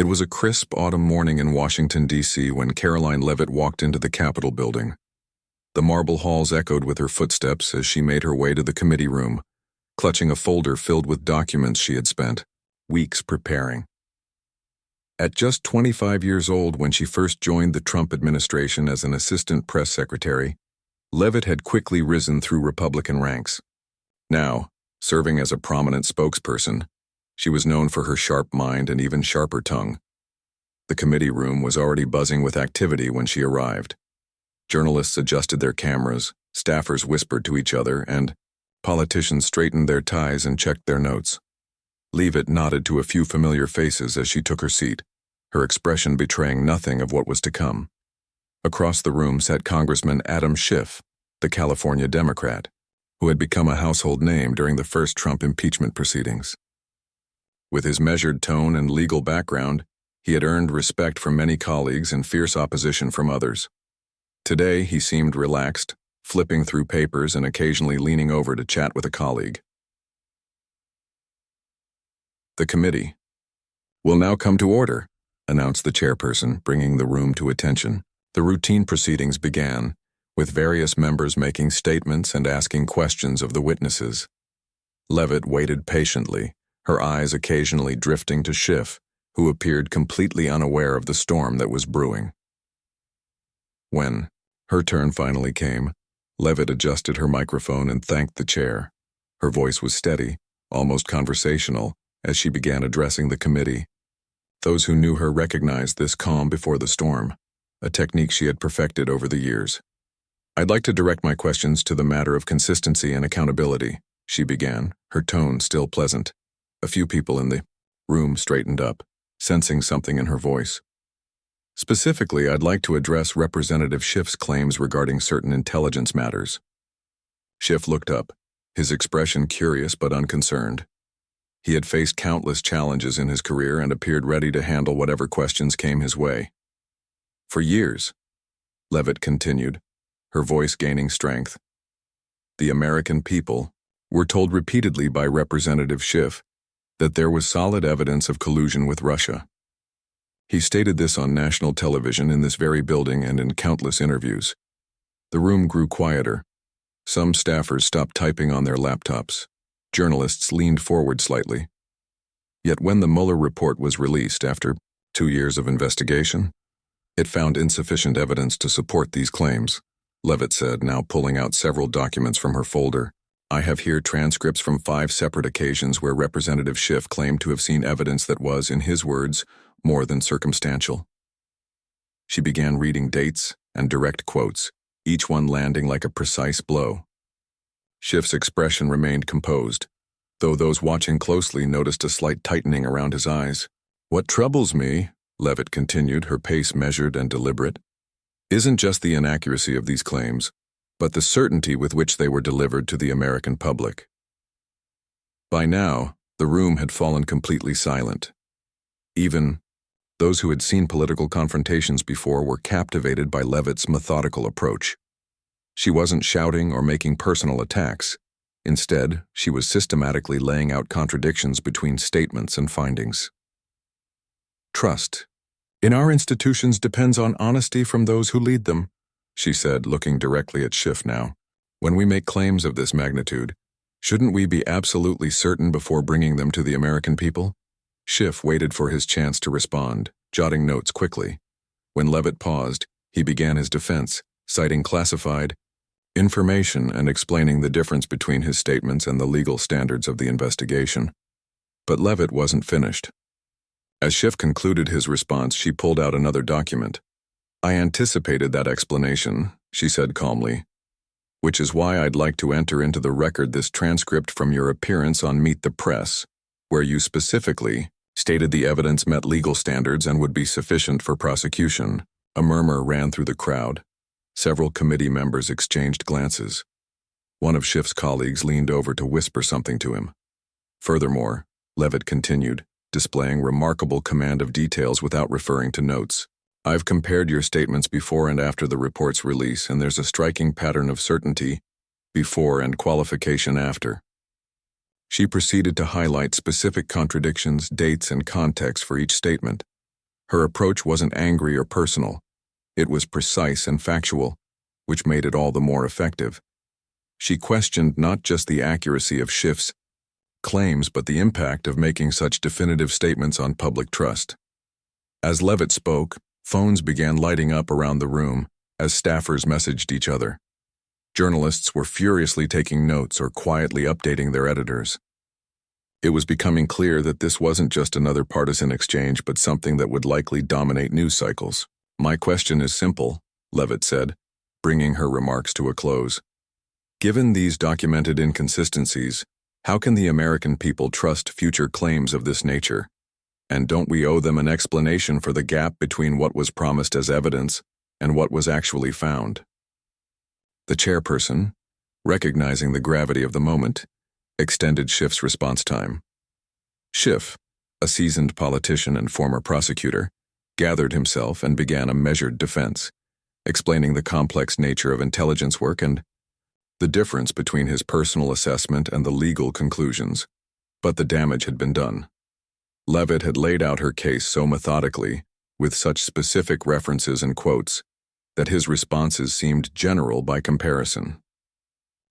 It was a crisp autumn morning in Washington, D.C. when Caroline Leavitt walked into the Capitol building. The marble halls echoed with her footsteps as she made her way to the committee room, clutching a folder filled with documents she had spent weeks preparing. At just 25 years old when she first joined the Trump administration as an assistant press secretary, Leavitt had quickly risen through Republican ranks. Now, serving as a prominent spokesperson, she was known for her sharp mind and even sharper tongue. The committee room was already buzzing with activity when she arrived. Journalists adjusted their cameras, staffers whispered to each other, and politicians straightened their ties and checked their notes. Leavitt nodded to a few familiar faces as she took her seat, her expression betraying nothing of what was to come. Across the room sat Congressman Adam Schiff, the California Democrat, who had become a household name during the first Trump impeachment proceedings. With his measured tone and legal background, he had earned respect from many colleagues and fierce opposition from others. Today, he seemed relaxed, flipping through papers and occasionally leaning over to chat with a colleague. The committee will now come to order, announced the chairperson, bringing the room to attention. The routine proceedings began, with various members making statements and asking questions of the witnesses. Leavitt waited patiently, her eyes occasionally drifting to Schiff, who appeared completely unaware of the storm that was brewing. When her turn finally came, Leavitt adjusted her microphone and thanked the chair. Her voice was steady, almost conversational, as she began addressing the committee. Those who knew her recognized this calm before the storm, a technique she had perfected over the years. "I'd like to direct my questions to the matter of consistency and accountability," she began, her tone still pleasant. A few people in the room straightened up, sensing something in her voice. "Specifically, I'd like to address Representative Schiff's claims regarding certain intelligence matters." Schiff looked up, his expression curious but unconcerned. He had faced countless challenges in his career and appeared ready to handle whatever questions came his way. "For years," Leavitt continued, her voice gaining strength, "the American people were told repeatedly by Representative Schiff that there was solid evidence of collusion with Russia. He stated this on national television in this very building and in countless interviews." The room grew quieter. Some staffers stopped typing on their laptops. Journalists leaned forward slightly. Yet when the Mueller report was released after 2 years of investigation, it found insufficient evidence to support these claims, Leavitt said, now pulling out several documents from her folder. "I have here transcripts from 5 separate occasions where Representative Schiff claimed to have seen evidence that was, in his words, more than circumstantial." She began reading dates and direct quotes, each one landing like a precise blow. Schiff's expression remained composed, though those watching closely noticed a slight tightening around his eyes. "What troubles me," Leavitt continued, her pace measured and deliberate, "isn't just the inaccuracy of these claims, but the certainty with which they were delivered to the American public." By now, the room had fallen completely silent. Even those who had seen political confrontations before were captivated by Leavitt's methodical approach. She wasn't shouting or making personal attacks. Instead, she was systematically laying out contradictions between statements and findings. "Trust in our institutions depends on honesty from those who lead them," she said, looking directly at Schiff now. "When we make claims of this magnitude, shouldn't we be absolutely certain before bringing them to the American people?" Schiff waited for his chance to respond, jotting notes quickly. When Leavitt paused, he began his defense, citing classified information and explaining the difference between his statements and the legal standards of the investigation. But Leavitt wasn't finished. As Schiff concluded his response, she pulled out another document. "I anticipated that explanation," she said calmly, "which is why I'd like to enter into the record this transcript from your appearance on Meet the Press, where you specifically stated the evidence met legal standards and would be sufficient for prosecution." A murmur ran through the crowd. Several committee members exchanged glances. One of Schiff's colleagues leaned over to whisper something to him. "Furthermore," Leavitt continued, displaying remarkable command of details without referring to notes, "I've compared your statements before and after the report's release, and there's a striking pattern of certainty before and qualification after." She proceeded to highlight specific contradictions, dates, and context for each statement, Her approach wasn't angry or personal. It was precise and factual, which made it all the more effective. She questioned not just the accuracy of Schiff's claims but the impact of making such definitive statements on public trust. As Levitt spoke, phones began lighting up around the room as staffers messaged each other. Journalists were furiously taking notes or quietly updating their editors. It was becoming clear that this wasn't just another partisan exchange but something that would likely dominate news cycles. "My question is simple," Levitt said, bringing her remarks to a close. "Given these documented inconsistencies, how can the American people trust future claims of this nature? And don't we owe them an explanation for the gap between what was promised as evidence and what was actually found?" The chairperson, recognizing the gravity of the moment, extended Schiff's response time. Schiff, a seasoned politician and former prosecutor, gathered himself and began a measured defense, explaining the complex nature of intelligence work and the difference between his personal assessment and the legal conclusions. But the damage had been done. Levitt had laid out her case so methodically, with such specific references and quotes, that his responses seemed general by comparison.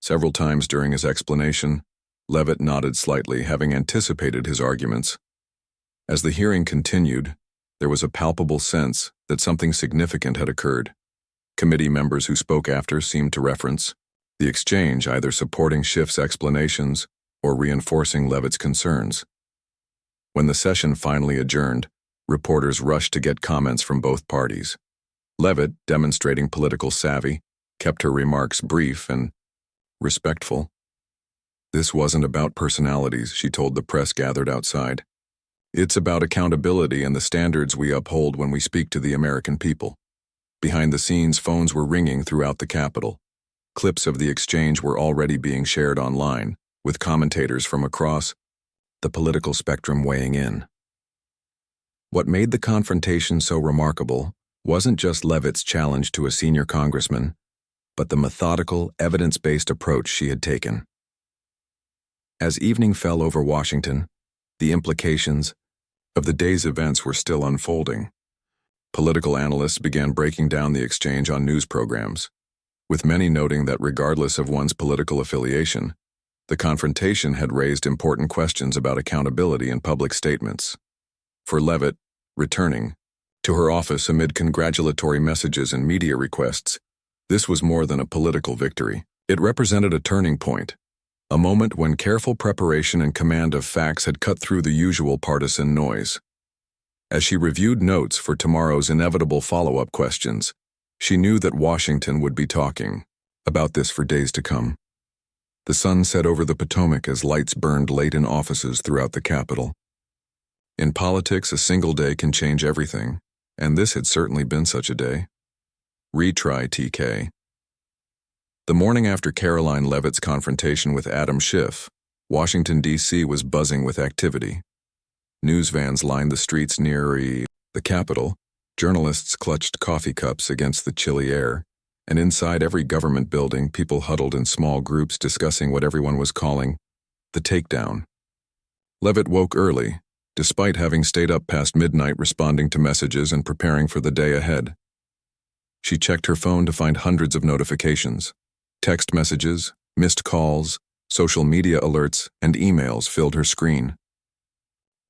Several times during his explanation, Levitt nodded slightly, having anticipated his arguments. As the hearing continued, there was a palpable sense that something significant had occurred. Committee members who spoke after seemed to reference the exchange, either supporting Schiff's explanations or reinforcing Levitt's concerns. When the session finally adjourned, reporters rushed to get comments from both parties. Levitt, demonstrating political savvy, kept her remarks brief and respectful. "This wasn't about personalities," she told the press gathered outside. "It's about accountability and the standards we uphold when we speak to the American people." Behind the scenes, phones were ringing throughout the Capitol. Clips of the exchange were already being shared online, with commentators from across the political spectrum weighing in. What made the confrontation so remarkable wasn't just Levitt's challenge to a senior congressman, but the methodical, evidence-based approach she had taken. As evening fell over Washington, the implications of the day's events were still unfolding. Political analysts began breaking down the exchange on news programs, with many noting that regardless of one's political affiliation, the confrontation had raised important questions about accountability in public statements. For Levitt, returning to her office amid congratulatory messages and media requests, this was more than a political victory. It represented a turning point, a moment when careful preparation and command of facts had cut through the usual partisan noise. As she reviewed notes for tomorrow's inevitable follow-up questions, she knew that Washington would be talking about this for days to come. The sun set over the Potomac as lights burned late in offices throughout the Capitol. In politics, a single day can change everything, and this had certainly been such a day. Retry TK. The morning after Caroline Levitt's confrontation with Adam Schiff, Washington, D.C. was buzzing with activity. News vans lined the streets near the Capitol. Journalists clutched coffee cups against the chilly air, and inside every government building, people huddled in small groups discussing what everyone was calling the takedown. Levitt woke early, despite having stayed up past midnight responding to messages and preparing for the day ahead. She checked her phone to find hundreds of notifications. Text messages, missed calls, social media alerts, and emails filled her screen.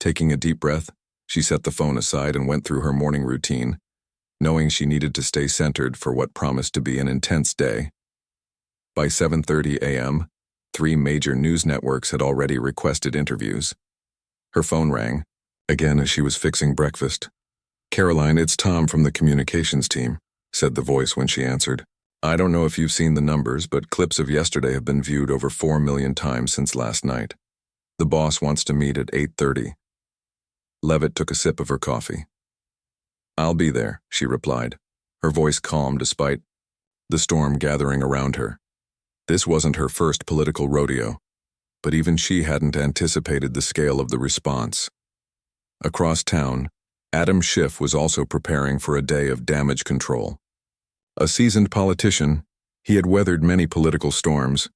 Taking a deep breath, she set the phone aside and went through her morning routine, knowing she needed to stay centered for what promised to be an intense day. By 7:30 a.m., 3 major news networks had already requested interviews. Her phone rang, again as she was fixing breakfast. "Caroline, it's Tom from the communications team," said the voice when she answered. "I don't know if you've seen the numbers, but clips of yesterday have been viewed over 4 million times since last night. The boss wants to meet at 8:30. Levitt took a sip of her coffee. "I'll be there," she replied, her voice calm despite the storm gathering around her. This wasn't her first political rodeo, but even she hadn't anticipated the scale of the response. Across town, Adam Schiff was also preparing for a day of damage control. A seasoned politician, he had weathered many political storms,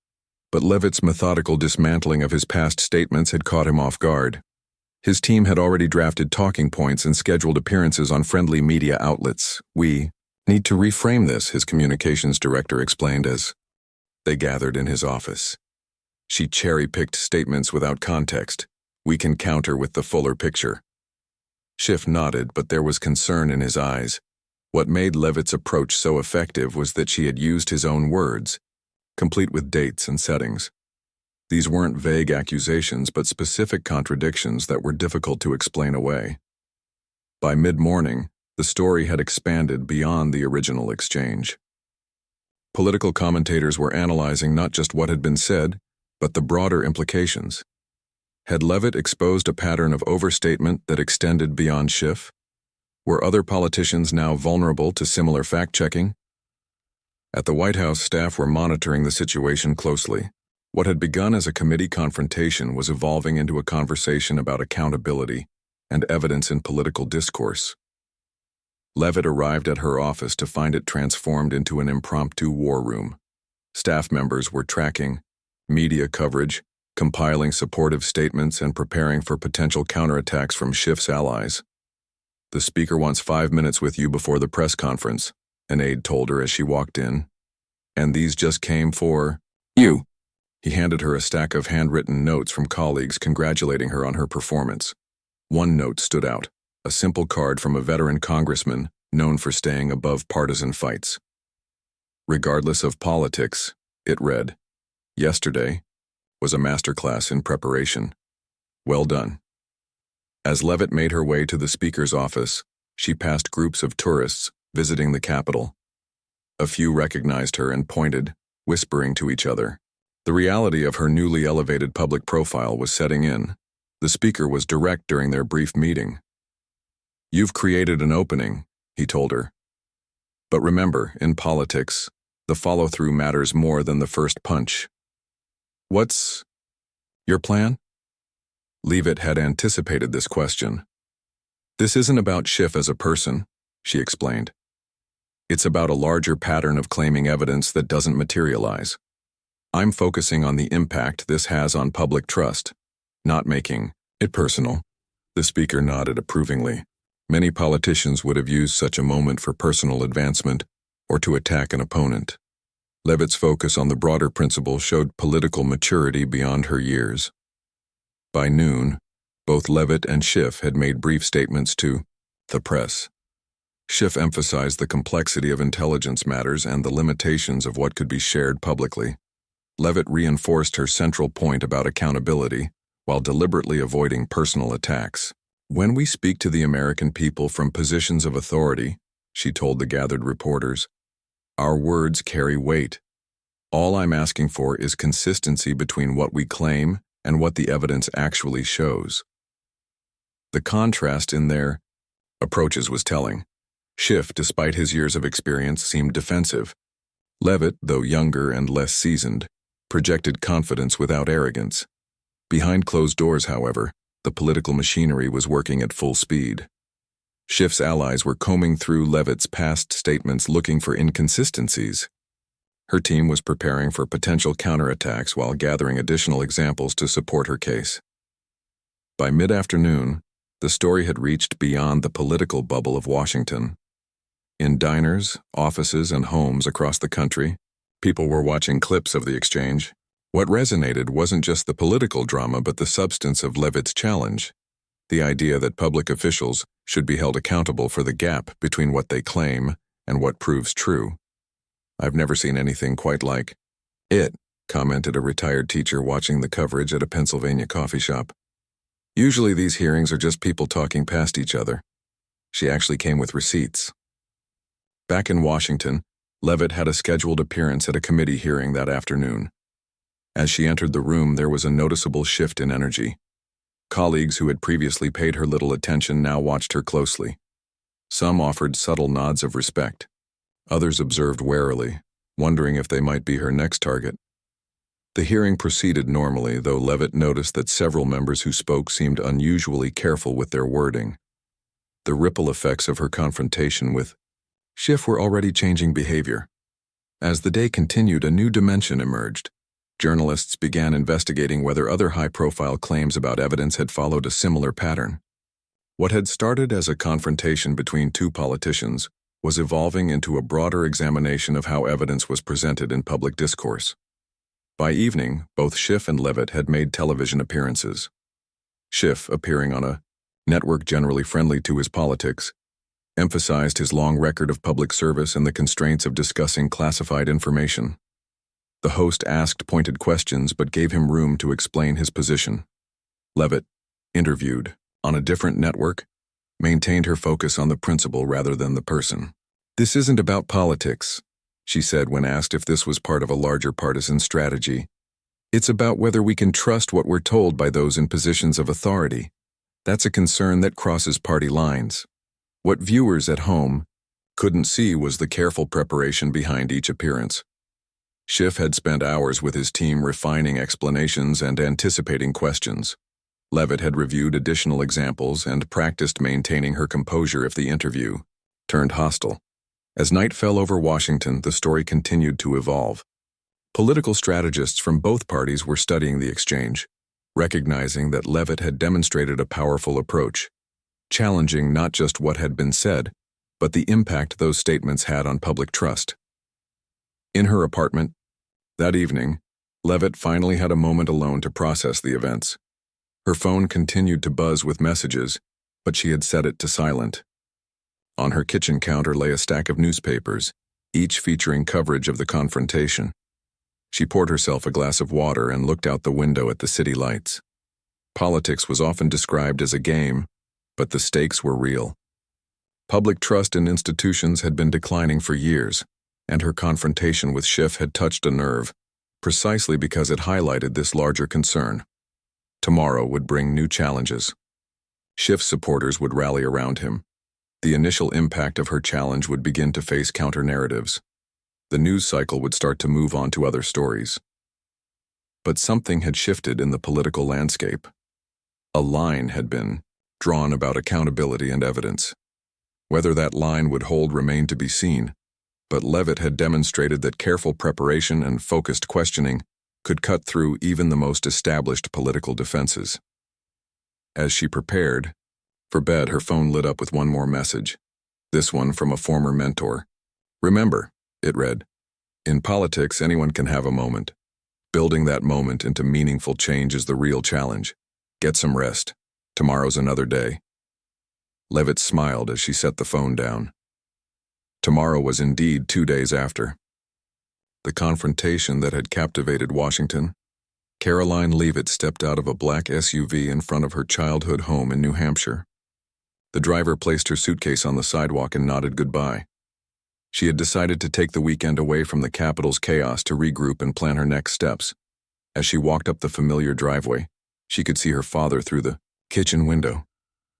but Levitt's methodical dismantling of his past statements had caught him off guard. His team had already drafted talking points and scheduled appearances on friendly media outlets. "We need to reframe this," his communications director explained as they gathered in his office. She cherry-picked statements without context. "We can counter with the fuller picture." Schiff nodded, but there was concern in his eyes. What made Levitt's approach so effective was that she had used his own words, complete with dates and settings. These weren't vague accusations, but specific contradictions that were difficult to explain away. By mid-morning, the story had expanded beyond the original exchange. Political commentators were analyzing not just what had been said, but the broader implications. Had Levitt exposed a pattern of overstatement that extended beyond Schiff? Were other politicians now vulnerable to similar fact-checking? At the White House, staff were monitoring the situation closely. What had begun as a committee confrontation was evolving into a conversation about accountability and evidence in political discourse. Levitt arrived at her office to find it transformed into an impromptu war room. Staff members were tracking media coverage, compiling supportive statements, and preparing for potential counterattacks from Schiff's allies. "The speaker wants 5 minutes with you before the press conference," an aide told her as she walked in. "And these just came for you." He handed her a stack of handwritten notes from colleagues congratulating her on her performance. One note stood out, a simple card from a veteran congressman known for staying above partisan fights. "Regardless of politics," it read, "yesterday was a masterclass in preparation. Well done." As Levitt made her way to the speaker's office, she passed groups of tourists visiting the Capitol. A few recognized her and pointed, whispering to each other. The reality of her newly elevated public profile was setting in. The speaker was direct during their brief meeting. "You've created an opening," he told her. "But remember, in politics, the follow-through matters more than the first punch." "What's your plan?" Levitt had anticipated this question. "This isn't about Schiff as a person," she explained. "It's about a larger pattern of claiming evidence that doesn't materialize. I'm focusing on the impact this has on public trust, not making it personal." The speaker nodded approvingly. Many politicians would have used such a moment for personal advancement or to attack an opponent. Levitt's focus on the broader principle showed political maturity beyond her years. By noon, both Levitt and Schiff had made brief statements to the press. Schiff emphasized the complexity of intelligence matters and the limitations of what could be shared publicly. Levitt reinforced her central point about accountability, while deliberately avoiding personal attacks. "When we speak to the American people from positions of authority," she told the gathered reporters, "our words carry weight. All I'm asking for is consistency between what we claim and what the evidence actually shows." The contrast in their approaches was telling. Schiff, despite his years of experience, seemed defensive. Levitt, though younger and less seasoned, projected confidence without arrogance. Behind closed doors, however, the political machinery was working at full speed. Schiff's allies were combing through Levitt's past statements looking for inconsistencies. Her team was preparing for potential counterattacks while gathering additional examples to support her case. By mid-afternoon, the story had reached beyond the political bubble of Washington. In diners, offices, and homes across the country, people were watching clips of the exchange. What resonated wasn't just the political drama but the substance of Levitt's challenge, the idea that public officials should be held accountable for the gap between what they claim and what proves true. "I've never seen anything quite like it," commented a retired teacher watching the coverage at a Pennsylvania coffee shop. "Usually these hearings are just people talking past each other." She actually came with receipts. Back in Washington, Levitt had a scheduled appearance at a committee hearing that afternoon. As she entered the room, there was a noticeable shift in energy. Colleagues who had previously paid her little attention now watched her closely. Some offered subtle nods of respect. Others observed warily, wondering if they might be her next target. The hearing proceeded normally, though Levitt noticed that several members who spoke seemed unusually careful with their wording. The ripple effects of her confrontation with Schiff were already changing behavior. As the day continued, a new dimension emerged. Journalists began investigating whether other high-profile claims about evidence had followed a similar pattern. What had started as a confrontation between two politicians was evolving into a broader examination of how evidence was presented in public discourse. By evening, both Schiff and Levitt had made television appearances. Schiff, appearing on a network generally friendly to his politics, emphasized his long record of public service and the constraints of discussing classified information. The host asked pointed questions but gave him room to explain his position. Levitt, interviewed on a different network, maintained her focus on the principle rather than the person. "This isn't about politics," she said when asked if this was part of a larger partisan strategy. "It's about whether we can trust what we're told by those in positions of authority. That's a concern that crosses party lines." What viewers at home couldn't see was the careful preparation behind each appearance. Schiff had spent hours with his team refining explanations and anticipating questions. Levitt had reviewed additional examples and practiced maintaining her composure if the interview turned hostile. As night fell over Washington, the story continued to evolve. Political strategists from both parties were studying the exchange, recognizing that Levitt had demonstrated a powerful approach, challenging not just what had been said, but the impact those statements had on public trust. In her apartment, that evening, Levitt finally had a moment alone to process the events. Her phone continued to buzz with messages, but she had set it to silent. On her kitchen counter lay a stack of newspapers, each featuring coverage of the confrontation. She poured herself a glass of water and looked out the window at the city lights. Politics was often described as a game, but the stakes were real. Public trust in institutions had been declining for years, and her confrontation with Schiff had touched a nerve, precisely because it highlighted this larger concern. Tomorrow would bring new challenges. Schiff's supporters would rally around him. The initial impact of her challenge would begin to face counter-narratives. The news cycle would start to move on to other stories. But something had shifted in the political landscape. A line had been drawn about accountability and evidence. Whether that line would hold remained to be seen, but Levitt had demonstrated that careful preparation and focused questioning could cut through even the most established political defenses. As she prepared for bed, her phone lit up with one more message, this one from a former mentor. "Remember," it read, "in politics anyone can have a moment. Building that moment into meaningful change is the real challenge. Get some rest. Tomorrow's another day." Levitt smiled as she set the phone down. Tomorrow was indeed 2 days after. The confrontation that had captivated Washington. Caroline Leavitt stepped out of a black SUV in front of her childhood home in New Hampshire. The driver placed her suitcase on the sidewalk and nodded goodbye. She had decided to take the weekend away from the capital's chaos to regroup and plan her next steps. As she walked up the familiar driveway, she could see her father through the kitchen window,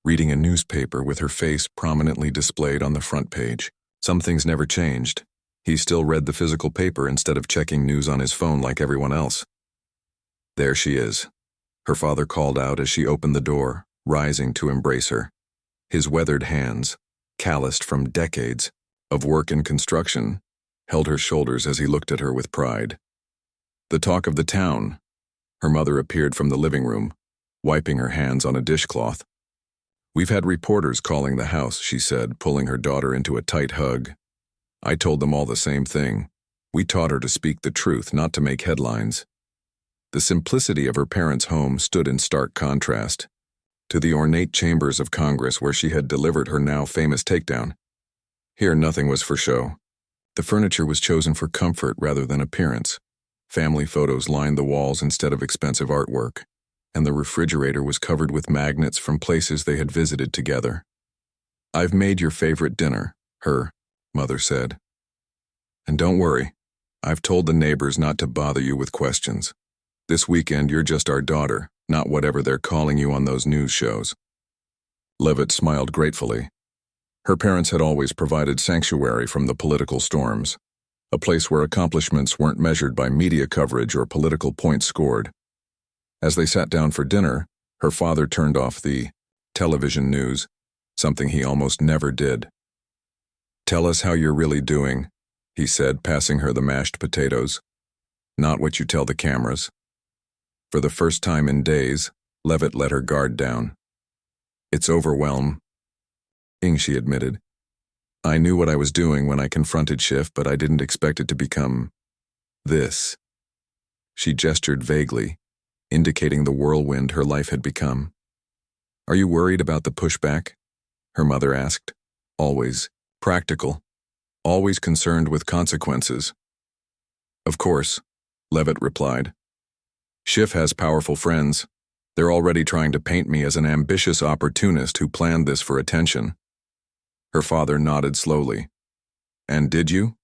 reading a newspaper with her face prominently displayed on the front page. Some things never changed. He still read the physical paper instead of checking news on his phone like everyone else. "There she is," her father called out as she opened the door, rising to embrace her. His weathered hands, calloused from decades of work in construction, held her shoulders as he looked at her with pride. "The talk of the town." Her mother appeared from the living room, wiping her hands on a dishcloth. "We've had reporters calling the house," she said, pulling her daughter into a tight hug. "I told them all the same thing. We taught her to speak the truth, not to make headlines." The simplicity of her parents' home stood in stark contrast to the ornate chambers of Congress where she had delivered her now famous takedown. Here nothing was for show. The furniture was chosen for comfort rather than appearance. Family photos lined the walls instead of expensive artwork, and the refrigerator was covered with magnets from places they had visited together. "I've made your favorite dinner," her mother said. "And don't worry, I've told the neighbors not to bother you with questions. This weekend you're just our daughter, not whatever they're calling you on those news shows." Levitt smiled gratefully. Her parents had always provided sanctuary from the political storms, a place where accomplishments weren't measured by media coverage or political points scored. As they sat down for dinner, her father turned off the television news, something he almost never did. "Tell us how you're really doing," he said, passing her the mashed potatoes. Not what you tell the cameras. For the first time in days, Levitt let her guard down. It's overwhelming, she admitted. I knew what I was doing when I confronted Schiff, but I didn't expect it to become this. She gestured vaguely, indicating the whirlwind her life had become. Are you worried about the pushback? Her mother asked. Always practical, always concerned with consequences. Of course, Levitt replied. Schiff has powerful friends. They're already trying to paint me as an ambitious opportunist who planned this for attention. Her father nodded slowly. And did you?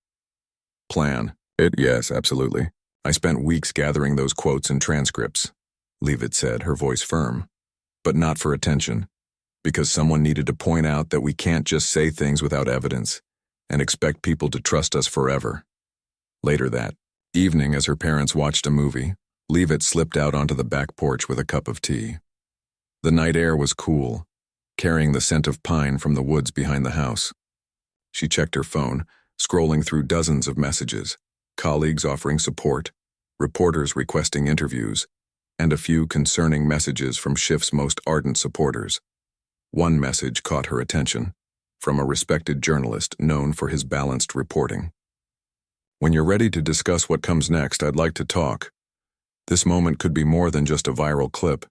Plan. Yes, absolutely. I spent weeks gathering those quotes and transcripts, Levitt said, her voice firm. But not for attention. Because someone needed to point out that we can't just say things without evidence and expect people to trust us forever. Later that evening, as her parents watched a movie, Levitt slipped out onto the back porch with a cup of tea. The night air was cool, carrying the scent of pine from the woods behind the house. She checked her phone, scrolling through dozens of messages, colleagues offering support, reporters requesting interviews, and a few concerning messages from Schiff's most ardent supporters. One message caught her attention, from a respected journalist known for his balanced reporting. When you're ready to discuss what comes next, I'd like to talk. This moment could be more than just a viral clip.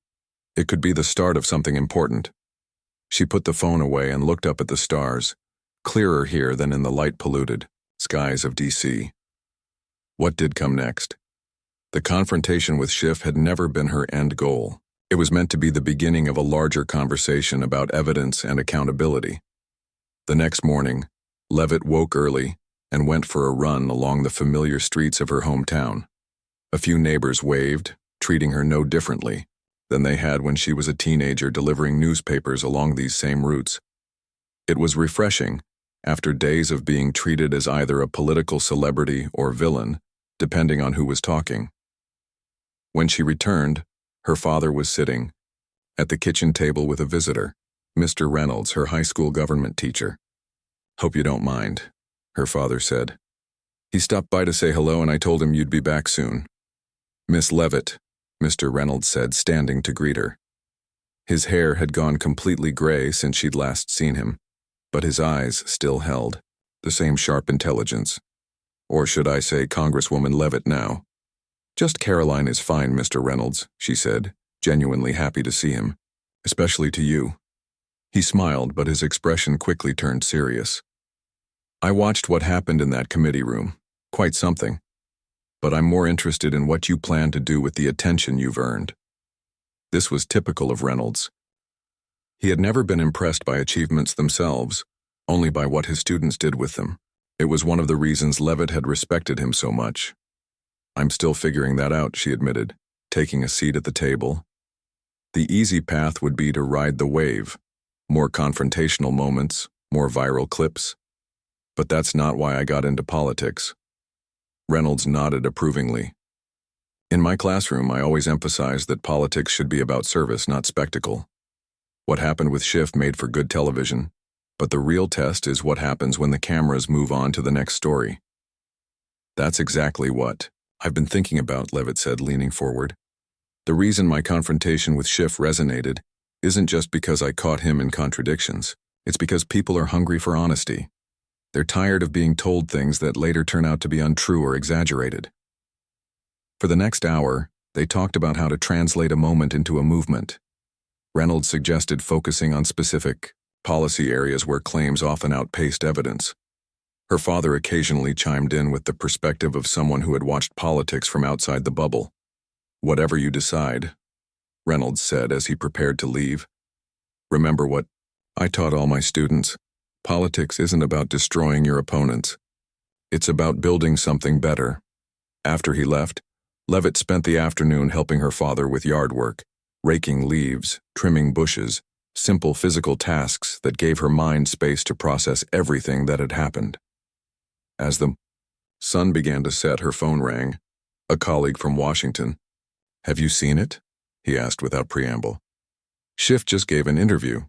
It could be the start of something important. She put the phone away and looked up at the stars, clearer here than in the light-polluted skies of D.C. What did come next? The confrontation with Schiff had never been her end goal. It was meant to be the beginning of a larger conversation about evidence and accountability. The next morning, Levitt woke early and went for a run along the familiar streets of her hometown. A few neighbors waved, treating her no differently than they had when she was a teenager delivering newspapers along these same routes. It was refreshing, after days of being treated as either a political celebrity or villain, depending on who was talking. When she returned, her father was sitting at the kitchen table with a visitor, Mr. Reynolds, her high school government teacher. Hope you don't mind, her father said. He stopped by to say hello and I told him you'd be back soon. Miss Levitt, Mr. Reynolds said, standing to greet her. His hair had gone completely gray since she'd last seen him, but his eyes still held the same sharp intelligence. Or should I say Congresswoman Levitt now? Just Caroline is fine, Mr. Reynolds, she said, genuinely happy to see him, especially to you. He smiled, but his expression quickly turned serious. I watched what happened in that committee room. Quite something. But I'm more interested in what you plan to do with the attention you've earned. This was typical of Reynolds. He had never been impressed by achievements themselves, only by what his students did with them. It was one of the reasons Levitt had respected him so much. I'm still figuring that out, she admitted, taking a seat at the table. The easy path would be to ride the wave. More confrontational moments, more viral clips. But that's not why I got into politics. Reynolds nodded approvingly. In my classroom, I always emphasized that politics should be about service, not spectacle. What happened with Schiff made for good television, but the real test is what happens when the cameras move on to the next story. That's exactly what I've been thinking about, Levitt said, leaning forward. The reason my confrontation with Schiff resonated isn't just because I caught him in contradictions. It's because people are hungry for honesty. They're tired of being told things that later turn out to be untrue or exaggerated. For the next hour, they talked about how to translate a moment into a movement. Reynolds suggested focusing on specific policy areas where claims often outpaced evidence. Her father occasionally chimed in with the perspective of someone who had watched politics from outside the bubble. Whatever you decide, Reynolds said as he prepared to leave. Remember what I taught all my students. Politics isn't about destroying your opponents. It's about building something better. After he left, Levitt spent the afternoon helping her father with yard work, raking leaves, trimming bushes, simple physical tasks that gave her mind space to process everything that had happened. As the sun began to set, her phone rang. A colleague from Washington. Have you seen it? He asked without preamble. Schiff just gave an interview.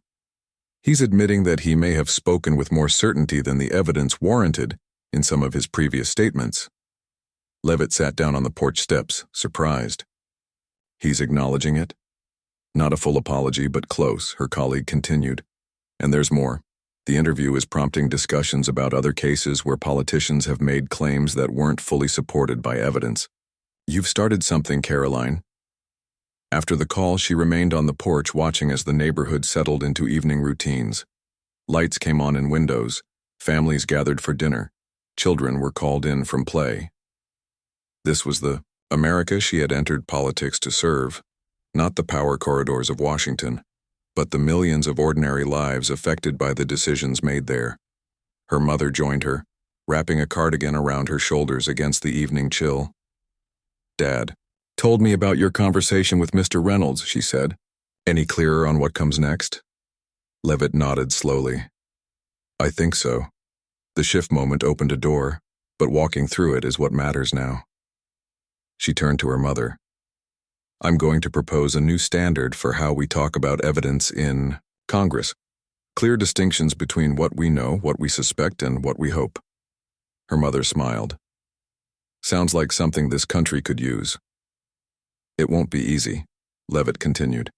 He's admitting that he may have spoken with more certainty than the evidence warranted in some of his previous statements. Levitt sat down on the porch steps, surprised. He's acknowledging it? Not a full apology, but close, her colleague continued. And there's more. The interview is prompting discussions about other cases where politicians have made claims that weren't fully supported by evidence. You've started something, Caroline. After the call, she remained on the porch watching as the neighborhood settled into evening routines. Lights came on in windows, families gathered for dinner, children were called in from play. This was the America she had entered politics to serve, not the power corridors of Washington, but the millions of ordinary lives affected by the decisions made there. Her mother joined her, wrapping a cardigan around her shoulders against the evening chill. Dad told me about your conversation with Mr. Reynolds, she said. Any clearer on what comes next? Levitt nodded slowly. I think so. The shift moment opened a door, but walking through it is what matters now. She turned to her mother. I'm going to propose a new standard for how we talk about evidence in Congress. Clear distinctions between what we know, what we suspect, and what we hope. Her mother smiled. Sounds like something this country could use. It won't be easy, Levitt continued.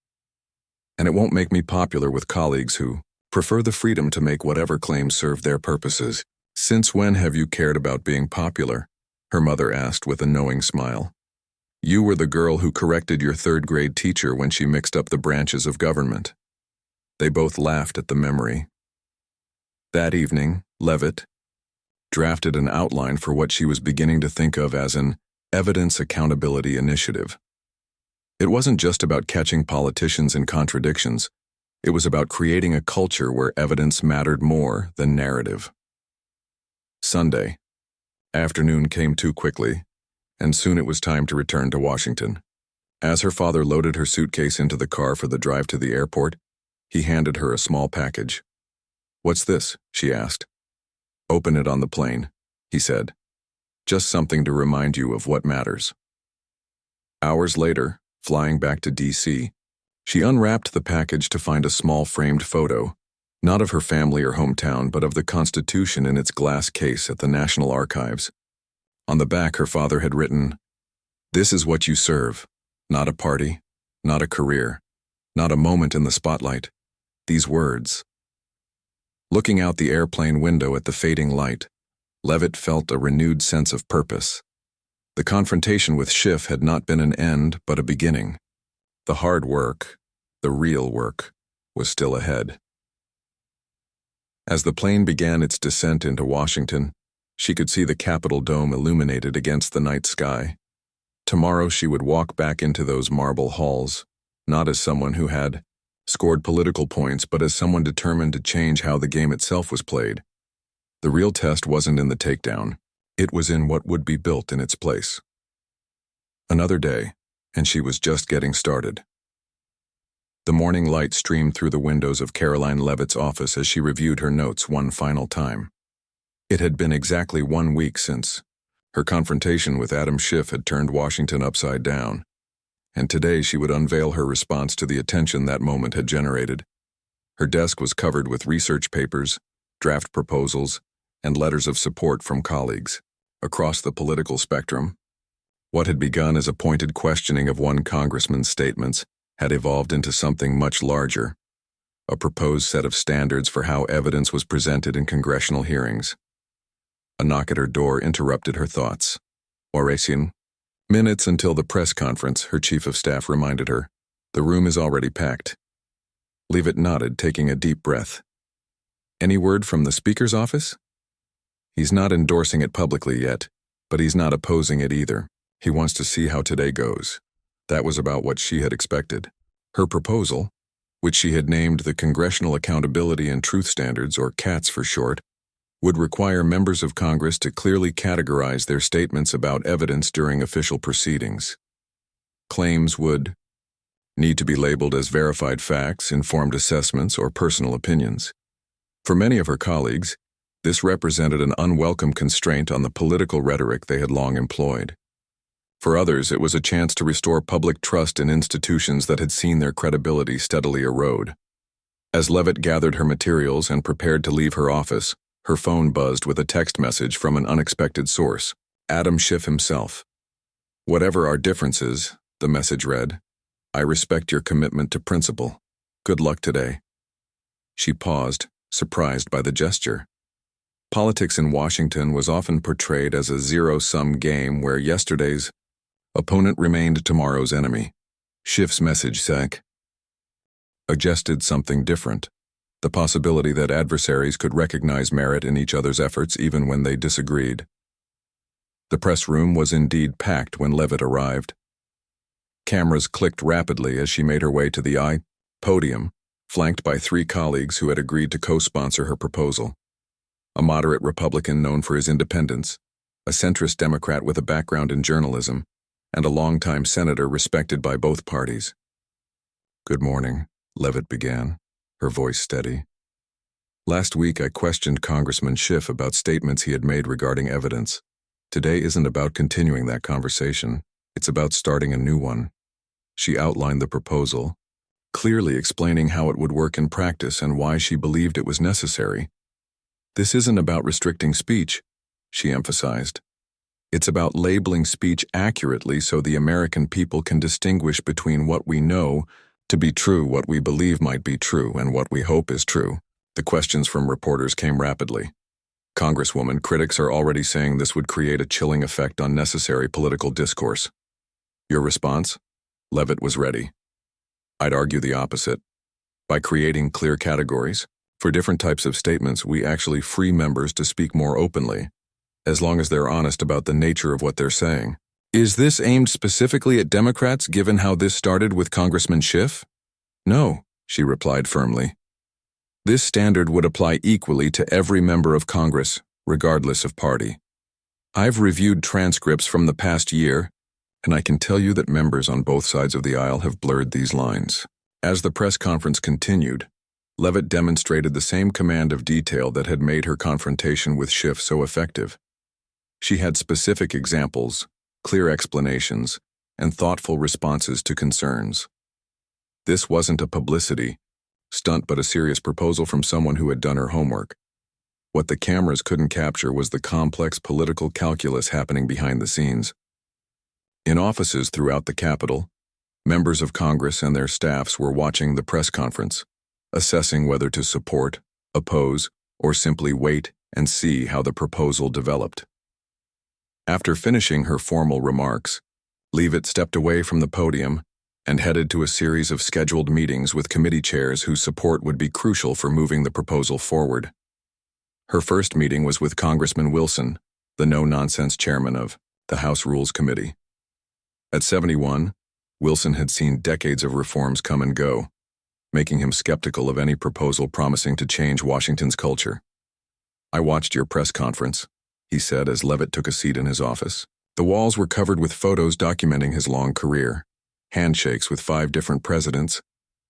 And it won't make me popular with colleagues who prefer the freedom to make whatever claims serve their purposes. Since when have you cared about being popular? Her mother asked with a knowing smile. You were the girl who corrected your third-grade teacher when she mixed up the branches of government. They both laughed at the memory. That evening, Levitt drafted an outline for what she was beginning to think of as an evidence accountability initiative. It wasn't just about catching politicians in contradictions. It was about creating a culture where evidence mattered more than narrative. Sunday. Afternoon came too quickly, and soon it was time to return to Washington. As her father loaded her suitcase into the car for the drive to the airport, he handed her a small package. What's this? She asked. Open it on the plane, he said. Just something to remind you of what matters. Hours later, flying back to D.C., she unwrapped the package to find a small framed photo, not of her family or hometown, but of the Constitution in its glass case at the National Archives. On the back, her father had written, "This is what you serve, not a party, not a career, not a moment in the spotlight. These words." Looking out the airplane window at the fading light, Levitt felt a renewed sense of purpose. The confrontation with Schiff had not been an end, but a beginning. The hard work, the real work, was still ahead. As the plane began its descent into Washington, she could see the Capitol dome illuminated against the night sky. Tomorrow she would walk back into those marble halls, not as someone who had scored political points, but as someone determined to change how the game itself was played. The real test wasn't in the takedown. It was in what would be built in its place. Another day, and she was just getting started. The morning light streamed through the windows of Caroline Levitt's office as she reviewed her notes one final time. It had been exactly 1 week since her confrontation with Adam Schiff had turned Washington upside down, and today she would unveil her response to the attention that moment had generated. Her desk was covered with research papers, draft proposals, and letters of support from colleagues across the political spectrum. What had begun as a pointed questioning of one congressman's statements had evolved into something much larger, a proposed set of standards for how evidence was presented in congressional hearings. A knock at her door interrupted her thoughts. Oración. Minutes until the press conference, her chief of staff reminded her. The room is already packed. Levitt nodded, taking a deep breath. Any word from the speaker's office? He's not endorsing it publicly yet, but he's not opposing it either. He wants to see how today goes. That was about what she had expected. Her proposal, which she had named the Congressional Accountability and Truth Standards, or CATS for short, would require members of Congress to clearly categorize their statements about evidence during official proceedings. Claims would need to be labeled as verified facts, informed assessments, or personal opinions. For many of her colleagues, this represented an unwelcome constraint on the political rhetoric they had long employed. For others, it was a chance to restore public trust in institutions that had seen their credibility steadily erode. As Levitt gathered her materials and prepared to leave her office, her phone buzzed with a text message from an unexpected source. Adam Schiff himself. Whatever our differences, the message read, I respect your commitment to principle. Good luck today. She paused, surprised by the gesture. Politics in Washington was often portrayed as a zero-sum game where yesterday's opponent remained tomorrow's enemy. Schiff's message suggested something different, the possibility that adversaries could recognize merit in each other's efforts even when they disagreed. The press room was indeed packed when Levitt arrived. Cameras clicked rapidly as she made her way to the podium, flanked by 3 colleagues who had agreed to co-sponsor her proposal. A moderate Republican known for his independence, a centrist Democrat with a background in journalism, and a longtime senator respected by both parties. Good morning, Levitt began, her voice steady. Last week I questioned Congressman Schiff about statements he had made regarding evidence. Today isn't about continuing that conversation, it's about starting a new one. She outlined the proposal, clearly explaining how it would work in practice and why she believed it was necessary. This isn't about restricting speech, she emphasized. It's about labeling speech accurately so the American people can distinguish between what we know to be true, what we believe might be true, and what we hope is true. The questions from reporters came rapidly. Congresswoman, critics are already saying this would create a chilling effect on necessary political discourse. Your response? Levitt was ready. I'd argue the opposite. By creating clear categories, for different types of statements, we actually free members to speak more openly, as long as they're honest about the nature of what they're saying. Is this aimed specifically at Democrats, given how this started with Congressman Schiff? No, she replied firmly. This standard would apply equally to every member of Congress, regardless of party. I've reviewed transcripts from the past year, and I can tell you that members on both sides of the aisle have blurred these lines. As the press conference continued, Levitt demonstrated the same command of detail that had made her confrontation with Schiff so effective. She had specific examples, clear explanations, and thoughtful responses to concerns. This wasn't a publicity stunt but a serious proposal from someone who had done her homework. What the cameras couldn't capture was the complex political calculus happening behind the scenes. In offices throughout the Capitol, members of Congress and their staffs were watching the press conference, assessing whether to support, oppose, or simply wait and see how the proposal developed. After finishing her formal remarks, Levitt stepped away from the podium and headed to a series of scheduled meetings with committee chairs whose support would be crucial for moving the proposal forward. Her first meeting was with Congressman Wilson, the no-nonsense chairman of the House Rules Committee. At 71, Wilson had seen decades of reforms come and go, making him skeptical of any proposal promising to change Washington's culture. I watched your press conference, he said as Levitt took a seat in his office. The walls were covered with photos documenting his long career. Handshakes with 5 different presidents,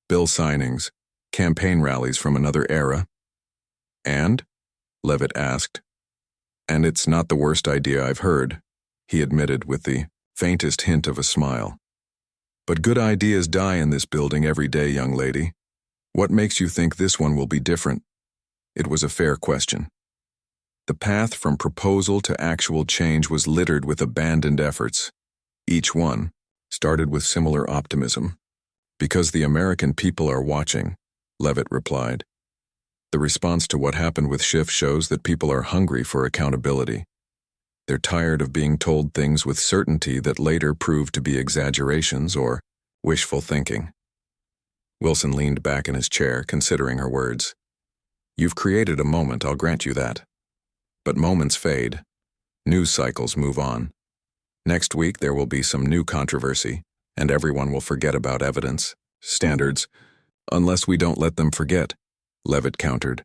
bill signings, campaign rallies from another era. And? Levitt asked. And it's not the worst idea I've heard, he admitted with the faintest hint of a smile. But good ideas die in this building every day, young lady. What makes you think this one will be different? It was a fair question. The path from proposal to actual change was littered with abandoned efforts. Each one started with similar optimism. Because the American people are watching, Levitt replied. The response to what happened with Schiff shows that people are hungry for accountability. They're tired of being told things with certainty that later prove to be exaggerations or wishful thinking. Wilson leaned back in his chair, considering her words. You've created a moment, I'll grant you that. But moments fade. News cycles move on. Next week there will be some new controversy, and everyone will forget about evidence, standards, unless we don't let them forget, Levitt countered.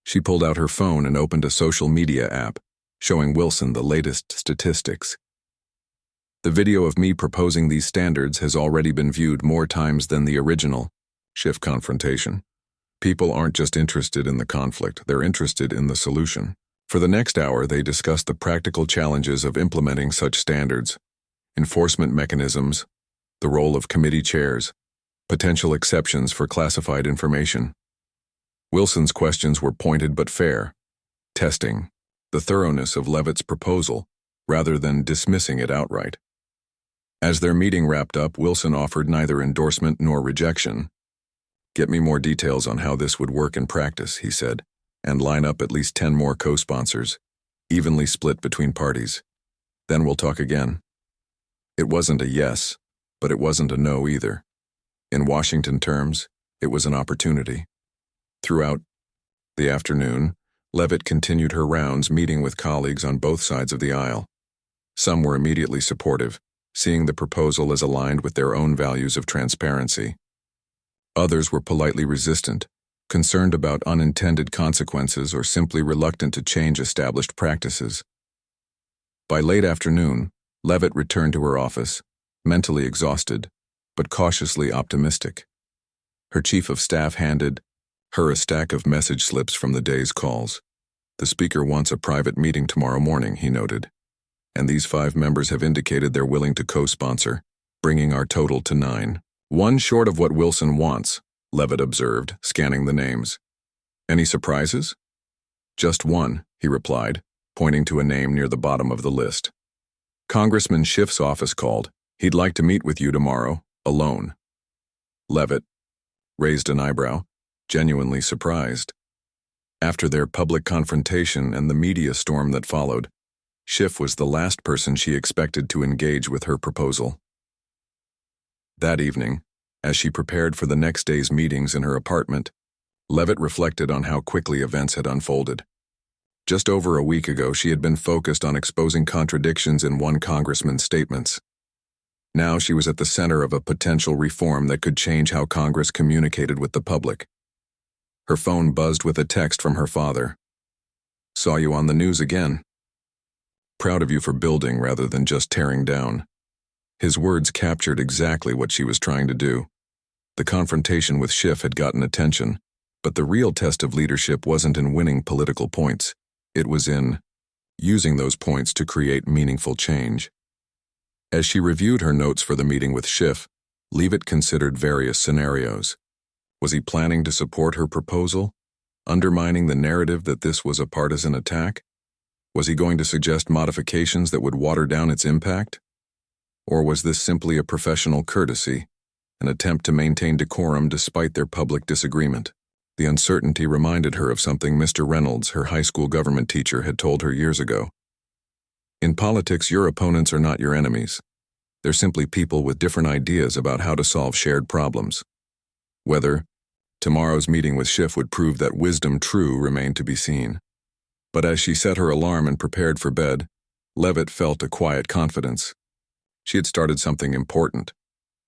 She pulled out her phone and opened a social media app, showing Wilson the latest statistics. The video of me proposing these standards has already been viewed more times than the original Schiff confrontation. People aren't just interested in the conflict, they're interested in the solution. For the next hour, they discussed the practical challenges of implementing such standards, enforcement mechanisms, the role of committee chairs, potential exceptions for classified information. Wilson's questions were pointed but fair, testing the thoroughness of Levitt's proposal rather than dismissing it outright. As their meeting wrapped up, Wilson offered neither endorsement nor rejection. "Get me more details on how this would work in practice," he said, "and line up at least 10 more co-sponsors, evenly split between parties. Then we'll talk again." It wasn't a yes, but it wasn't a no either. In Washington terms, it was an opportunity. Throughout the afternoon, Levitt continued her rounds, meeting with colleagues on both sides of the aisle. Some were immediately supportive, seeing the proposal as aligned with their own values of transparency. Others were politely resistant, concerned about unintended consequences or simply reluctant to change established practices. By late afternoon, Levitt returned to her office, mentally exhausted, but cautiously optimistic. Her chief of staff handed her a stack of message slips from the day's calls. "The speaker wants a private meeting tomorrow morning," he noted, "and these 5 members have indicated they're willing to co-sponsor, bringing our total to 9. One short of what Wilson wants," Levitt observed, scanning the names. "Any surprises?" "Just one," he replied, pointing to a name near the bottom of the list. "Congressman Schiff's office called. He'd like to meet with you tomorrow, alone." Levitt raised an eyebrow, genuinely surprised. After their public confrontation and the media storm that followed, Schiff was the last person she expected to engage with her proposal. That evening, as she prepared for the next day's meetings in her apartment, Levitt reflected on how quickly events had unfolded. Just over a week ago, she had been focused on exposing contradictions in one congressman's statements. Now she was at the center of a potential reform that could change how Congress communicated with the public. Her phone buzzed with a text from her father. "Saw you on the news again. Proud of you for building rather than just tearing down." His words captured exactly what she was trying to do. The confrontation with Schiff had gotten attention, but the real test of leadership wasn't in winning political points. It was in using those points to create meaningful change. As she reviewed her notes for the meeting with Schiff, Levitt considered various scenarios. Was he planning to support her proposal, undermining the narrative that this was a partisan attack? Was he going to suggest modifications that would water down its impact? Or was this simply a professional courtesy, an attempt to maintain decorum despite their public disagreement? The uncertainty reminded her of something Mr. Reynolds, her high school government teacher, had told her years ago. "In politics, your opponents are not your enemies. They're simply people with different ideas about how to solve shared problems." Whether tomorrow's meeting with Schiff would prove that wisdom true remained to be seen. But as she set her alarm and prepared for bed, Levitt felt a quiet confidence. She had started something important,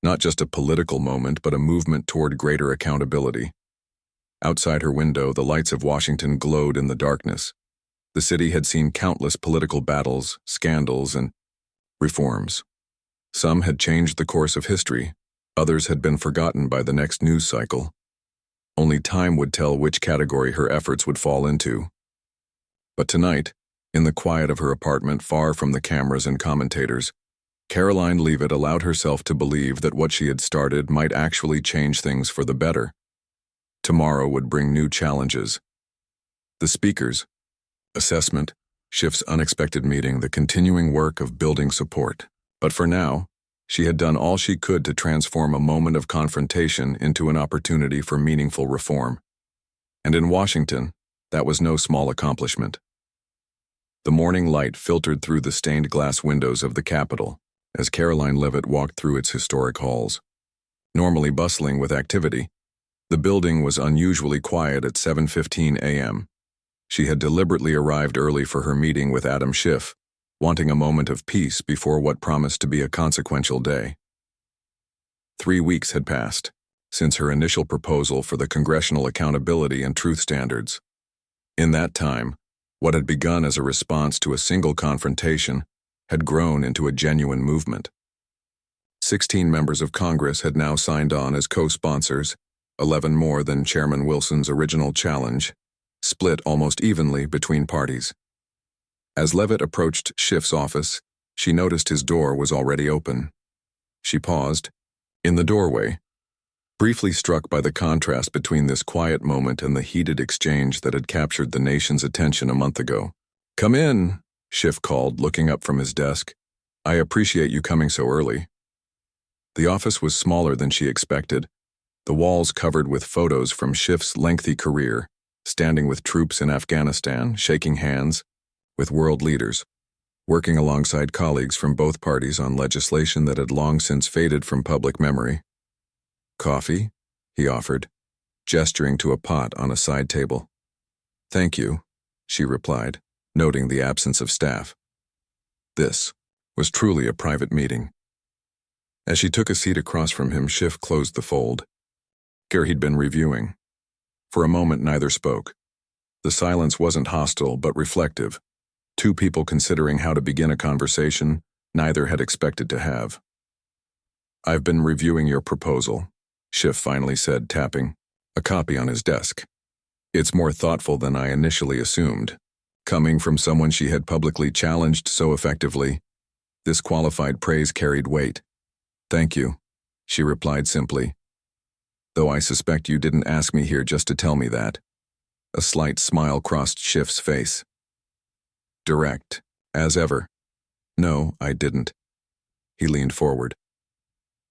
not just a political moment, but a movement toward greater accountability. Outside her window, the lights of Washington glowed in the darkness. The city had seen countless political battles, scandals, and reforms. Some had changed the course of history, others had been forgotten by the next news cycle. Only time would tell which category her efforts would fall into. But tonight, in the quiet of her apartment, far from the cameras and commentators, Caroline Leavitt allowed herself to believe that what she had started might actually change things for the better. Tomorrow would bring new challenges. The speakers, assessment, Schiff's unexpected meeting, the continuing work of building support. But for now, she had done all she could to transform a moment of confrontation into an opportunity for meaningful reform. And in Washington, that was no small accomplishment. The morning light filtered through the stained glass windows of the Capitol as Caroline Leavitt walked through its historic halls. Normally bustling with activity, the building was unusually quiet at 7:15 a.m. She had deliberately arrived early for her meeting with Adam Schiff, wanting a moment of peace before what promised to be a consequential day. 3 weeks had passed since her initial proposal for the Congressional Accountability and Truth Standards. In that time, what had begun as a response to a single confrontation had grown into a genuine movement. 16 members of Congress had now signed on as co-sponsors, 11 more than Chairman Wilson's original challenge, split almost evenly between parties. As Leavitt approached Schiff's office, she noticed his door was already open. She paused, in the doorway, briefly struck by the contrast between this quiet moment and the heated exchange that had captured the nation's attention a month ago. "Come in," Schiff called, looking up from his desk. "I appreciate you coming so early." The office was smaller than she expected, the walls covered with photos from Schiff's lengthy career, standing with troops in Afghanistan, shaking hands with world leaders, working alongside colleagues from both parties on legislation that had long since faded from public memory. "Coffee?" he offered, gesturing to a pot on a side table. "Thank you," she replied, noting the absence of staff. This was truly a private meeting. As she took a seat across from him, Schiff closed the fold. He'd been reviewing. For a moment, neither spoke. The silence wasn't hostile, but reflective. Two people considering how to begin a conversation neither had expected to have. "I've been reviewing your proposal," Schiff finally said, tapping a copy on his desk. "It's more thoughtful than I initially assumed. Coming from someone she had publicly challenged so effectively, this qualified praise carried weight." "Thank you," she replied simply. "Though I suspect you didn't ask me here just to tell me that." A slight smile crossed Schiff's face. Direct, as ever. "No, I didn't." He leaned forward.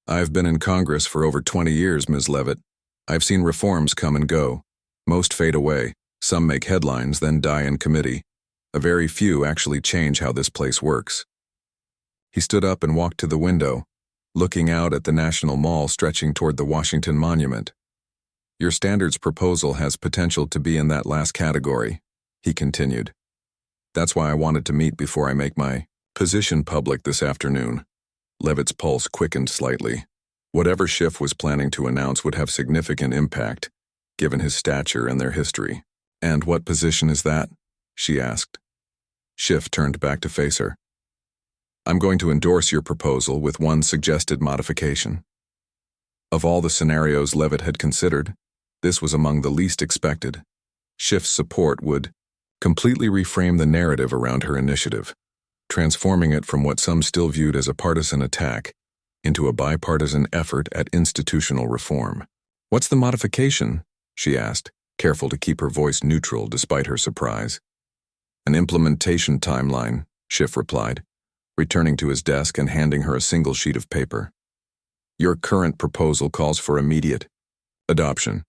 "I've been in Congress for over 20 years, Ms. Levitt. I've seen reforms come and go. Most fade away. Some make headlines, then die in committee. A very few actually change how this place works." He stood up and walked to the window, looking out at the National Mall stretching toward the Washington Monument. "Your standards proposal has potential to be in that last category," he continued. "That's why I wanted to meet before I make my position public this afternoon." Levitt's pulse quickened slightly. Whatever Schiff was planning to announce would have significant impact, given his stature and their history. "And what position is that?" she asked. Schiff turned back to face her. "I'm going to endorse your proposal with one suggested modification." Of all the scenarios Levitt had considered, this was among the least expected. Schiff's support would completely reframe the narrative around her initiative, transforming it from what some still viewed as a partisan attack into a bipartisan effort at institutional reform. "What's the modification?" she asked, careful to keep her voice neutral despite her surprise. "An implementation timeline," Schiff replied, returning to his desk and handing her a single sheet of paper. "Your current proposal calls for immediate adoption.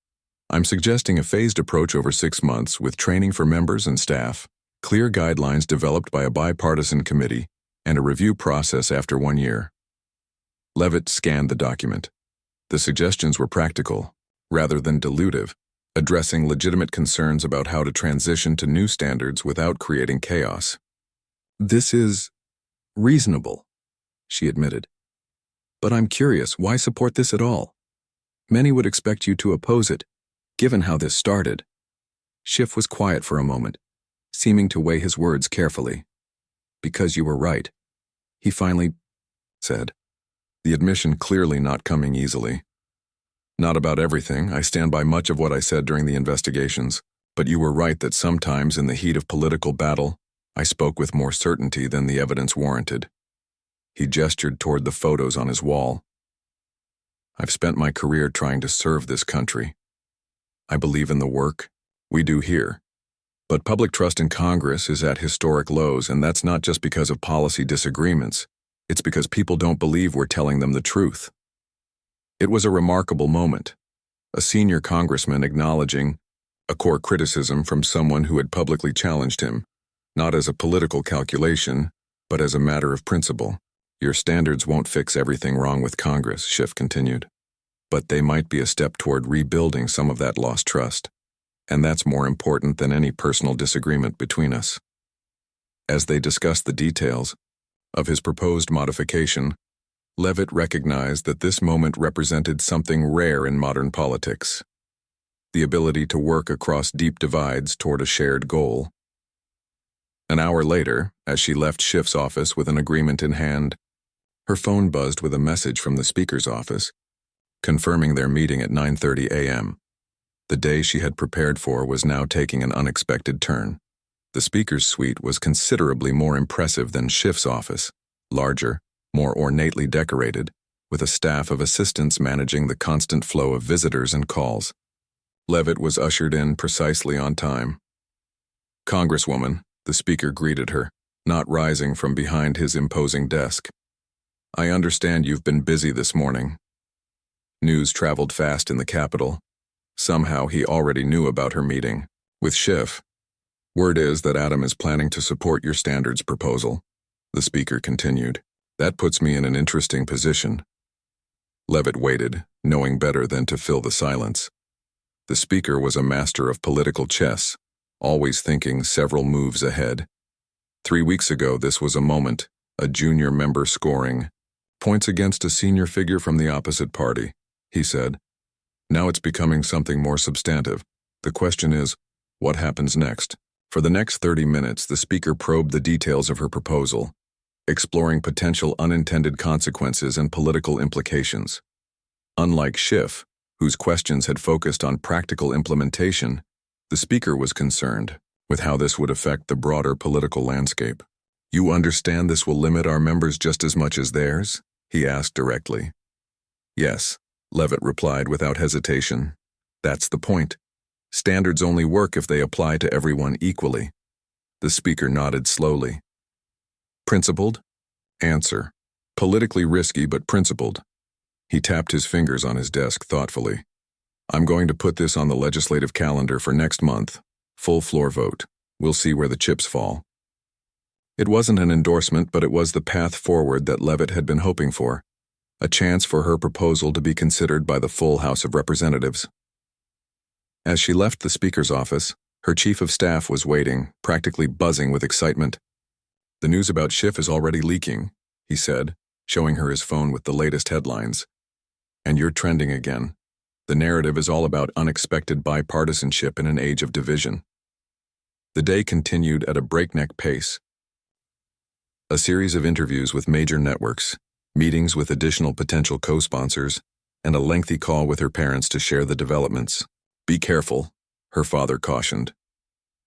I'm suggesting a phased approach over 6 months with training for members and staff, clear guidelines developed by a bipartisan committee, and a review process after 1 year." Levitt scanned the document. The suggestions were practical, rather than dilutive, addressing legitimate concerns about how to transition to new standards without creating chaos. "This is reasonable," she admitted. "But I'm curious, why support this at all? Many would expect you to oppose it, given how this started." Schiff was quiet for a moment, seeming to weigh his words carefully. "Because you were right," he finally said, the admission clearly not coming easily. "Not about everything. I stand by much of what I said during the investigations, but you were right that sometimes in the heat of political battle, I spoke with more certainty than the evidence warranted." He gestured toward the photos on his wall. "I've spent my career trying to serve this country. I believe in the work we do here. But public trust in Congress is at historic lows, and that's not just because of policy disagreements. It's because people don't believe we're telling them the truth." It was a remarkable moment, a senior congressman acknowledging a core criticism from someone who had publicly challenged him, not as a political calculation, but as a matter of principle. "Your standards won't fix everything wrong with Congress," Schiff continued, "but they might be a step toward rebuilding some of that lost trust. And that's more important than any personal disagreement between us." As they discussed the details of his proposed modification, Levitt recognized that this moment represented something rare in modern politics: the ability to work across deep divides toward a shared goal. An hour later, as she left Schiff's office with an agreement in hand, her phone buzzed with a message from the Speaker's office, confirming their meeting at 9:30 a.m. The day she had prepared for was now taking an unexpected turn. The Speaker's suite was considerably more impressive than Schiff's office, larger, more ornately decorated, with a staff of assistants managing the constant flow of visitors and calls. Levitt was ushered in precisely on time. "Congresswoman," the Speaker greeted her, not rising from behind his imposing desk. "I understand you've been busy this morning." News traveled fast in the capital. Somehow he already knew about her meeting with Schiff. "Word is that Adam is planning to support your standards proposal," the speaker continued. "That puts me in an interesting position." Levitt waited, knowing better than to fill the silence. The speaker was a master of political chess, always thinking several moves ahead. 3 weeks ago, this was a moment, a junior member scoring points against a senior figure from the opposite party, he said. Now it's becoming something more substantive. The question is, what happens next? For the next 30 minutes, the speaker probed the details of her proposal, exploring potential unintended consequences and political implications. Unlike Schiff, whose questions had focused on practical implementation, the speaker was concerned with how this would affect the broader political landscape. "You understand this will limit our members just as much as theirs?" he asked directly. "Yes," Levitt replied without hesitation. "That's the point. Standards only work if they apply to everyone equally." The speaker nodded slowly. "Principled?" Answer: "Politically risky but principled." He tapped his fingers on his desk thoughtfully. "I'm going to put this on the legislative calendar for next month. Full floor vote. We'll see where the chips fall." It wasn't an endorsement, but it was the path forward that Levitt had been hoping for, a chance for her proposal to be considered by the full House of Representatives. As she left the speaker's office, her chief of staff was waiting, practically buzzing with excitement. "The news about Schiff is already leaking," he said, showing her his phone with the latest headlines. "And you're trending again. The narrative is all about unexpected bipartisanship in an age of division." The day continued at a breakneck pace. A series of interviews with major networks, meetings with additional potential co-sponsors, and a lengthy call with her parents to share the developments. "Be careful," her father cautioned.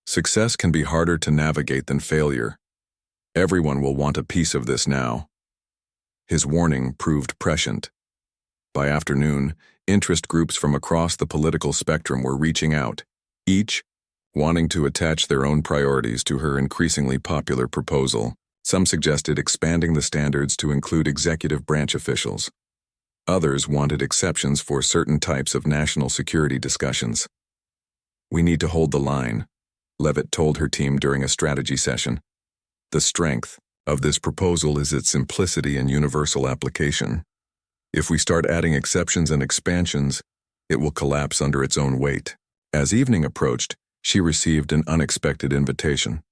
"Success can be harder to navigate than failure. Everyone will want a piece of this now." His warning proved prescient. By afternoon, interest groups from across the political spectrum were reaching out, each wanting to attach their own priorities to her increasingly popular proposal. Some suggested expanding the standards to include executive branch officials. Others wanted exceptions for certain types of national security discussions. "We need to hold the line," Levitt told her team during a strategy session. "The strength of this proposal is its simplicity and universal application. If we start adding exceptions and expansions, it will collapse under its own weight." As evening approached, she received an unexpected invitation.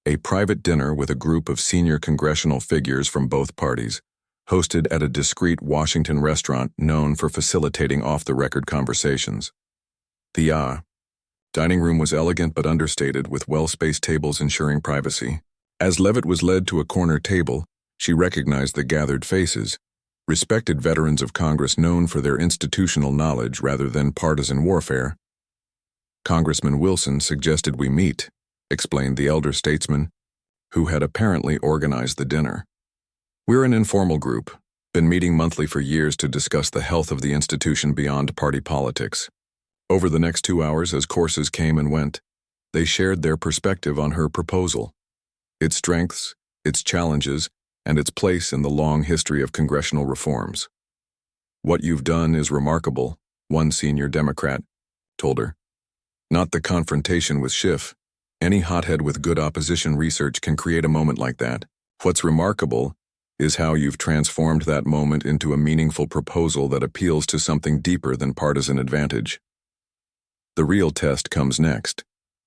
A private dinner with a group of senior congressional figures from both parties, hosted at a discreet Washington restaurant known for facilitating off-the-record conversations. The dining room was elegant but understated, with well-spaced tables ensuring privacy. As Levitt was led to a corner table, she recognized the gathered faces, respected veterans of Congress known for their institutional knowledge rather than partisan warfare. "Congressman Wilson suggested we meet," explained the elder statesman, who had apparently organized the dinner. "We're an informal group, been meeting monthly for years to discuss the health of the institution beyond party politics." Over the next 2 hours, as courses came and went, they shared their perspective on her proposal, its strengths, its challenges, and its place in the long history of congressional reforms. "What you've done is remarkable," one senior Democrat told her. "Not the confrontation with Schiff. Any hothead with good opposition research can create a moment like that. What's remarkable is how you've transformed that moment into a meaningful proposal that appeals to something deeper than partisan advantage." "The real test comes next,"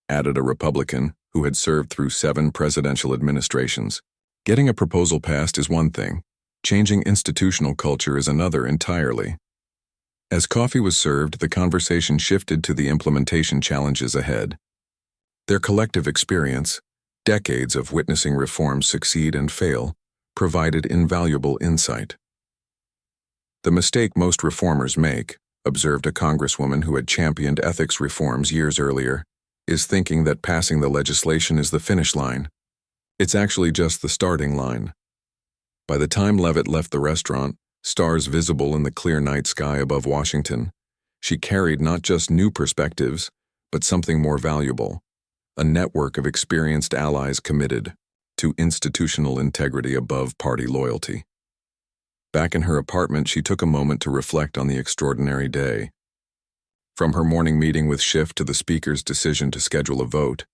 added a Republican who had served through 7 presidential administrations. "Getting a proposal passed is one thing. Changing institutional culture is another entirely." As coffee was served, the conversation shifted to the implementation challenges ahead. Their collective experience, decades of witnessing reforms succeed and fail, provided invaluable insight. "The mistake most reformers make," observed a congresswoman who had championed ethics reforms years earlier, "is thinking that passing the legislation is the finish line. It's actually just the starting line." By the time Levitt left the restaurant, stars visible in the clear night sky above Washington, she carried not just new perspectives, but something more valuable: a network of experienced allies committed to institutional integrity above party loyalty. Back in her apartment, she took a moment to reflect on the extraordinary day. From her morning meeting with Schiff to the speaker's decision to schedule a vote,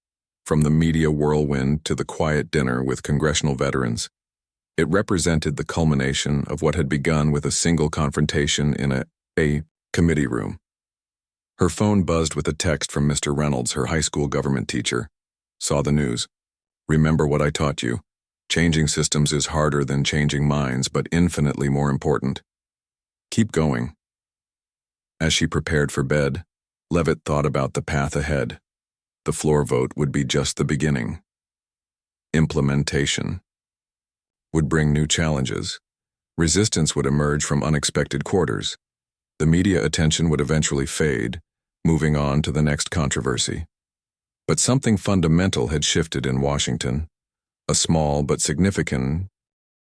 from the media whirlwind to the quiet dinner with congressional veterans, it represented the culmination of what had begun with a single confrontation in a committee room. Her phone buzzed with a text from Mr. Reynolds, her high school government teacher. Saw the news. Remember what I taught you. Changing systems is harder than changing minds, but infinitely more important. Keep going. As she prepared for bed, Levitt thought about the path ahead. The floor vote would be just the beginning. Implementation would bring new challenges. Resistance would emerge from unexpected quarters. The media attention would eventually fade, moving on to the next controversy. But something fundamental had shifted in Washington, a small but significant